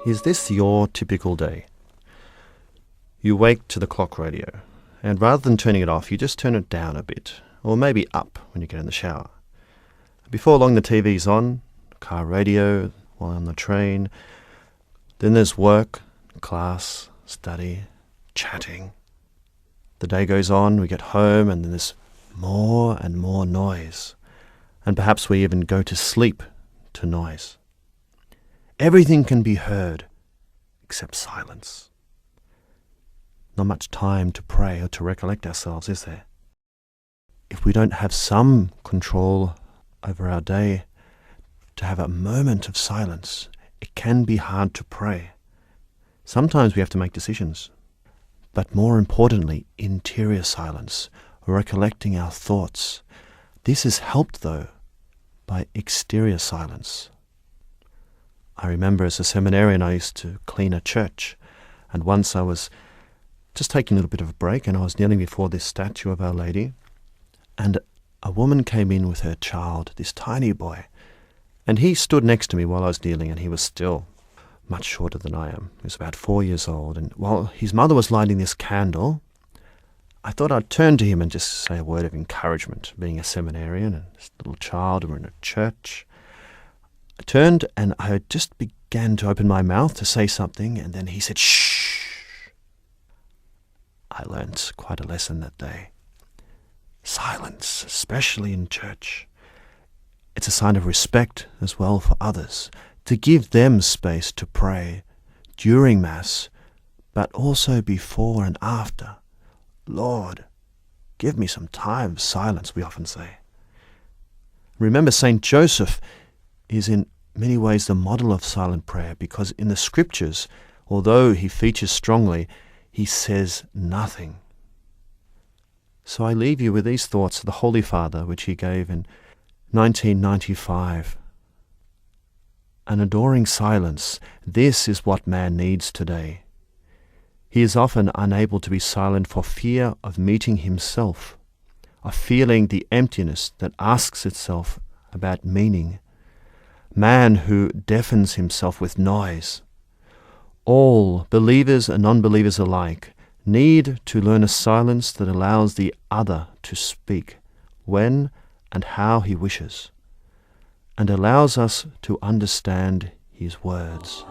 Is this your typical day? You wake to the clock radio, and rather than turning it off, you just turn it down a bit, or maybe up when you get in the shower. Before long, the TV's on, car radio, while on the train. Then there's work, class, study, chatting. The day goes on, we get home, and then there's more and more noise. And perhaps we even go to sleep to noise. Everything can be heard except silence. Not much time to pray or to recollect ourselves, is there? If we don't have some control over our day, to have a moment of silence, it can be hard to pray. Sometimes we have to make decisions. But more importantly, interior silence, recollecting our thoughts. This is helped, though, by exterior silence. I remember as a seminarian I used to clean a church, and once I was just taking a little bit of a break, and I was kneeling before this statue of Our Lady, and a woman came in with her child, this tiny boy, and he stood next to me while I was kneeling, and he was still much shorter than I am. He was about 4 years old, and while his mother was lighting this candle, I thought I'd turn to him and just say a word of encouragement, being a seminarian and this little child, we're in a church. I turned and I just began to open my mouth to say something, and then he said, "Shh." I learnt quite a lesson that day. Silence, especially in church. It's a sign of respect as well for others, to give them space to pray during Mass, but also before and after. Lord, give me some time of silence, we often say. Remember, St. Joseph is in many ways the model of silent prayer, because in the Scriptures, although he features strongly, he says nothing. So I leave you with these thoughts of the Holy Father, which he gave in 1995. An adoring silence, this is what man needs today. He is often unable to be silent for fear of meeting himself, of feeling the emptiness that asks itself about meaning. Man who deafens himself with noise. All, believers and non-believers alike, need to learn a silence that allows the other to speak when and how he wishes, and allows us to understand his words.